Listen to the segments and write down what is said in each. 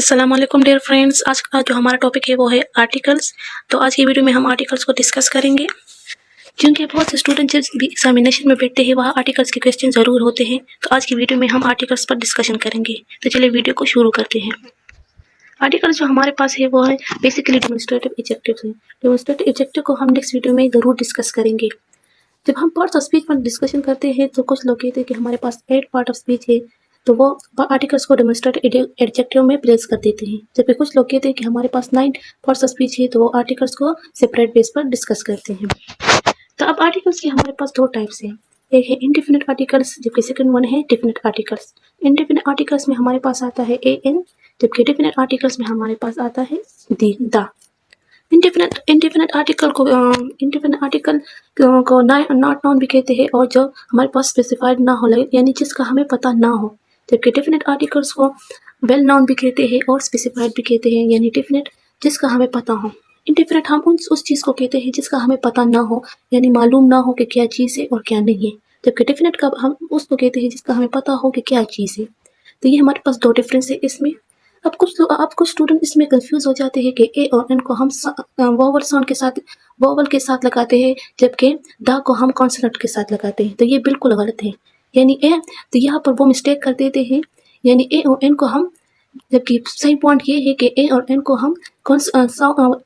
अस्सलाम वालेकुम dear friends. आज का जो हमारा टॉपिक है वो है आर्टिकल्स। तो आज की वीडियो में हम आर्टिकल्स को डिस्कस करेंगे। क्योंकि बहुत से स्टूडेंट जब भी एग्जामिनेशन में बैठते हैं वहाँ आर्टिकल्स के क्वेश्चन ज़रूर होते हैं, तो आज की वीडियो में हम आर्टिकल्स पर डिस्कशन करेंगे। तो चलिए वीडियो को शुरू करते हैं। आर्टिकल्स जो हमारे पास है वो है बेसिकली डेमोन्स्ट्रेटिव एडजेक्टिव्स हैं। डेमोन्स्ट्रेटिव एडजेक्टिव को हम नेक्स्ट वीडियो में ज़रूर डिस्कस करेंगे। जब हम पार्ट्स ऑफ स्पीच पर डिस्कशन करते हैं तो कुछ लोग कहते हैं कि हमारे पास 8 पार्ट ऑफ स्पीच है, तो वो आर्टिकल्स को डेमोन्स्ट्रेटिव एडजेक्टिव में प्लेस कर देते हैं। जबकि कुछ लोग कहते हैं कि हमारे पास 9 पार्ट्स ऑफ स्पीच है, तो वो आर्टिकल्स को सेपरेट बेस पर डिस्कस करते हैं। तो अब आर्टिकल्स के हमारे पास 2 टाइप्स हैं। एक है इंडेफिनिट आर्टिकल्स, जबकि सेकंड वन है डेफिनिट आर्टिकल्स। इंडेफिनिट आर्टिकल्स में हमारे पास आता है एन, जबकि डेफिनिट आर्टिकल्स में हमारे पास आता है द। इंडेफिनिट आर्टिकल को नॉट नाउन भी कहते हैं, और जो हमारे पास स्पेसिफाइड ना हो, यानी जिसका हमें पता ना हो। जबकि डेफिनिट आर्टिकल्स को वेल नाउन भी कहते हैं और स्पेसिफाइड भी कहते हैं, यानी डेफिनिट जिसका हमें पता हो। इंडेफिनिट हम उस चीज़ को कहते हैं जिसका हमें पता ना हो, यानी मालूम ना हो कि क्या चीज़ है और क्या नहीं है। जबकि डेफिनिट का हम उसको कहते हैं जिसका हमें पता हो कि क्या चीज़ है। तो ये हमारे पास 2 डिफरेंस है इसमें। अब कुछ स्टूडेंट इसमें कंफ्यूज हो जाते हैं कि ए और एन को हम वोवल के साथ लगाते हैं, जबकि द को हम कॉन्सोनेंट के साथ लगाते हैं। तो ये बिल्कुल गलत है। यानी तो यहाँ पर वो मिस्टेक कर देते हैं, यानी ए और एन को हम, जबकि सही पॉइंट ये है कि ए और एन को हम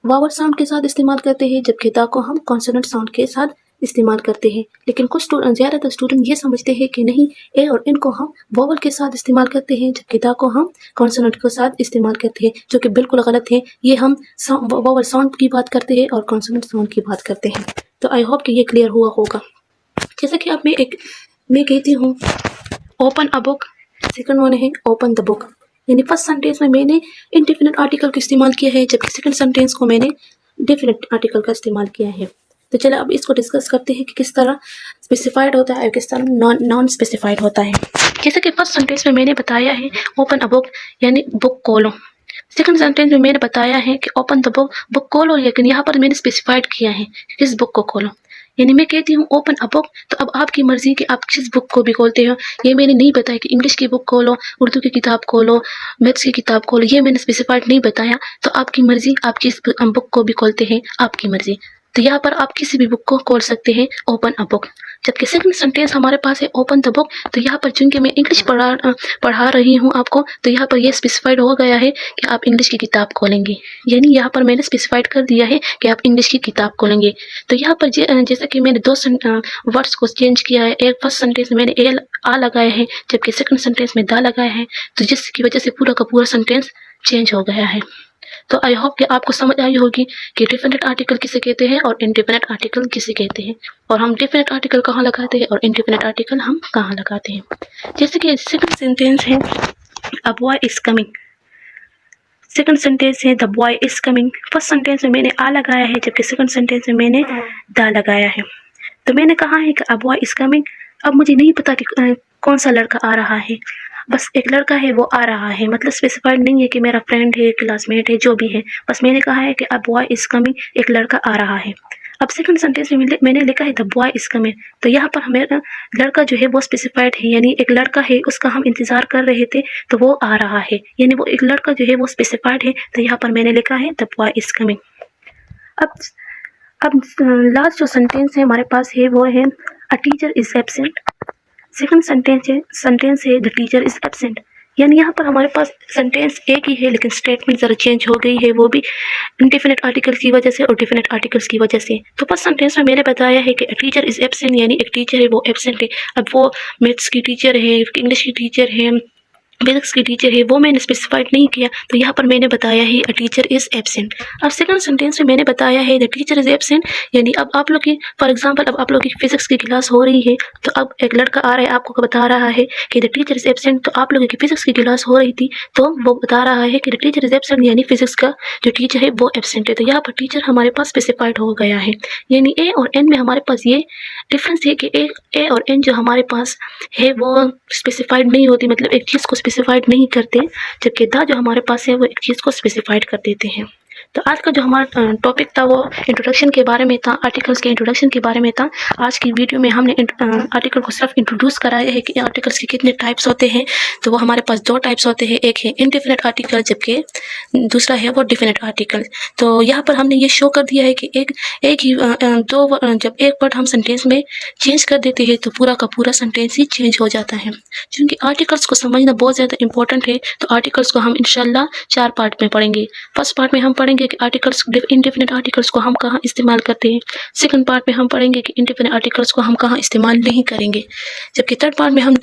वावल साउंड के साथ इस्तेमाल करते हैं, जबकि द को हम कॉन्सोनेंट साउंड के साथ इस्तेमाल करते हैं। लेकिन ज़्यादातर स्टूडेंट ये समझते हैं कि नहीं, ए और एन को हम वोवल के साथ इस्तेमाल करते हैं, जबकि द को हम कॉन्सोनेंट के साथ इस्तेमाल करते हैं, जो कि बिल्कुल गलत है। ये हम वोवल साउंड की बात करते हैं और कॉन्सोनेंट साउंड की बात करते हैं। तो आई होप कि ये क्लियर हुआ होगा। जैसे कि अब मैं कहती हूँ open a book, second one है ओपन द बुक। यानी फर्स्ट सेंटेंस में मैंने इनडेफिनिट आर्टिकल का इस्तेमाल किया है, जबकि सेकंड सेंटेंस को मैंने डेफिनिट आर्टिकल का इस्तेमाल किया है। तो चलो अब इसको डिस्कस करते हैं कि किस तरह स्पेसिफाइड होता है और किस तरह नॉन स्पेसिफाइड होता है। जैसे कि फर्स्ट सेंटेंस में मैंने बताया है ओपन अ बुक, यानी बुक खोलो। सेकंड सेंटेंस में मैंने बताया है कि ओपन द बुक खोलो, लेकिन यहाँ पर मैंने स्पेसिफाइड किया है किस बुक को खोलो। यानी मैं कहती हूँ ओपन अ बुक, तो अब आपकी मर्जी कि आप किस बुक को भी खोलते हो। ये मैंने नहीं बताया कि इंग्लिश की बुक खोलो, उर्दू की किताब खोलो, मैथ्स की किताब खोलो, ये मैंने स्पेसिफाइड नहीं बताया। तो आपकी मर्जी, आप किस बुक को भी खोलते हैं, आपकी मर्जी। तो यहाँ पर आप किसी भी बुक को खोल सकते हैं ओपन अ बुक। जबकि सेकंड सेंटेंस हमारे पास है ओपन द बुक, तो यहाँ पर चूंकि मैं इंग्लिश पढ़ा रही हूँ आपको, तो यहाँ पर यह स्पेसिफाइड हो गया है कि आप इंग्लिश की किताब खोलेंगे। यानी यहाँ पर मैंने स्पेसिफाइड कर दिया है कि आप इंग्लिश की किताब खोलेंगे। तो यहाँ पर जैसा कि मैंने 2 वर्ड्स को चेंज किया है। एक फर्स्ट सेंटेंस में मैंने आ लगाया है, जबकि सेकंड सेंटेंस में दा लगाया है, तो जिसकी वजह से पूरा का पूरा सेंटेंस चेंज हो गया है। तो आई होप कि आपको समझ आई होगी कि डेफिनेट आर्टिकल किसे कहते हैं और इनडेफिनेट आर्टिकल किसे कहते हैं, और हम डेफिनेट आर्टिकल कहाँ लगाते हैं और इनडेफिनेट आर्टिकल हम कहाँ लगाते हैं। जैसे कि सेकंड सेंटेंस है a boy is coming. Second sentence है the boy is coming. First sentence में मैंने आ लगाया है, जबकि सेकंड सेंटेंस में मैंने द लगाया है। तो मैंने कहा है कि अ बॉय इज कमिंग। अब मुझे नहीं पता कि कौन सा लड़का आ रहा है, बस एक लड़का है वो आ रहा है, मतलब स्पेसिफाइड नहीं है कि मेरा फ्रेंड है, क्लासमेट है, जो भी है। बस मैंने कहा है कि अ बॉय इज कमिंग, एक लड़का आ रहा है। अब सेकंड सेंटेंस में मैंने लिखा है द बॉय इज कमिंग, तो यहाँ पर हमें लड़का जो है वो स्पेसिफाइड है, यानी एक लड़का है, उसका हम इंतजार कर रहे थे, तो वो आ रहा है, यानी वो एक लड़का जो है वो स्पेसिफाइड है। तो यहाँ पर मैंने लिखा है द बॉय इज कमिंग। अब लास्ट जो सेंटेंस है हमारे पास है वो है a teacher is absent. Second sentence है द टीचर इज एब्सेंट। यानी यहाँ पर हमारे पास सेंटेंस एक ही है, लेकिन स्टेटमेंट ज़रा चेंज हो गई है, वो भी इंडेफिनिट आर्टिकल की वजह से और डेफिनिट आर्टिकल्स की वजह से। तो फर्स्ट सेंटेंस में मैंने बताया है कि टीचर इज एब्सेंट, यानी एक टीचर है वो एब्सेंट है। अब वो मैथ्स की टीचर है, इंग्लिश की टीचर है, फिजिक्स की टीचर है, वो मैंने स्पेसिफाइड नहीं किया, तो यहाँ पर मैंने बताया है अ टीचर इज एब्सेंट। अब सेकंड सेंटेंस में मैंने बताया है द टीचर इज एब्सेंट, यानी अब आप लोग की फॉर एग्जांपल अब आप लोग की फिजिक्स की क्लास हो रही है, तो अब एक लड़का आ रहा है, आपको बता रहा है कि द टीचर इज एब्सेंट। तो आप लोगों की फिजिक्स की क्लास हो रही थी, तो वो बता रहा है कि द टीचर इज एब्सेंट, यानी फिजिक्स का जो टीचर है वो एब्सेंट है। तो यहाँ पर टीचर हमारे पास स्पेसिफाइड हो गया है। यानी ए और एन में हमारे पास ये डिफरेंस है कि ए और एन जो हमारे पास है वो स्पेसिफाइड नहीं होती, मतलब एक चीज़ को स्पेसिफाइड नहीं करते, जबकि द जो हमारे पास है वो एक चीज़ को स्पेसिफाइड कर देते हैं। तो आज का जो हमारा टॉपिक था वो इंट्रोडक्शन के बारे में था, आर्टिकल्स के इंट्रोडक्शन के बारे में था। आज की वीडियो में हमने आर्टिकल को सिर्फ इंट्रोड्यूस कराया है कि आर्टिकल्स के कितने टाइप्स होते हैं। तो वो हमारे पास 2 टाइप्स होते हैं, एक है इंडेफिनिट आर्टिकल जबकि दूसरा है वो डेफिनिट आर्टिकल। तो यहाँ पर हमने ये शो कर दिया है कि एक ही जब एक वर्ड हम सेंटेंस में चेंज कर देते हैं तो पूरा का पूरा सेंटेंस ही चेंज हो जाता है। क्योंकि आर्टिकल्स को समझना बहुत ज़्यादा इंपॉर्टेंट है, तो आर्टिकल्स को हम इंशाल्लाह 4 पार्ट में पढ़ेंगे। फर्स्ट पार्ट में हम पढ़ेंगे कि आर्टिकल्स इंडेफिनिट आर्टिकल्स को हम कहाँ इस्तेमाल करते हैं। सेकंड पार्ट में हम पढ़ेंगे कि इंडेफिनिट आर्टिकल्स को हम कहाँ इस्तेमाल नहीं करेंगे। जबकि थर्ड पार्ट में हम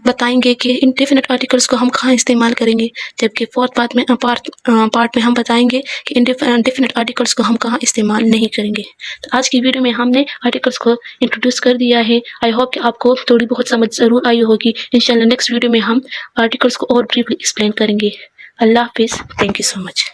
बताएंगे कि इंडेफिनिट आर्टिकल्स को हम कहाँ इस्तेमाल करेंगे। जबकि फोर्थ पार्ट में हम बताएंगे कि इंडेफिनिट आर्टिकल्स को हम कहाँ इस्तेमाल नहीं करेंगे। तो आज की वीडियो में हमने आर्टिकल्स को इंट्रोड्यूस कर दिया है। आई होप कि आपको थोड़ी बहुत समझ ज़रूर आई होगी। इंशाल्लाह नेक्स्ट वीडियो में हम आर्टिकल्स को और ब्रीफली एक्सप्लेन करेंगे। अल्लाह हाफिज़। Thank you so much.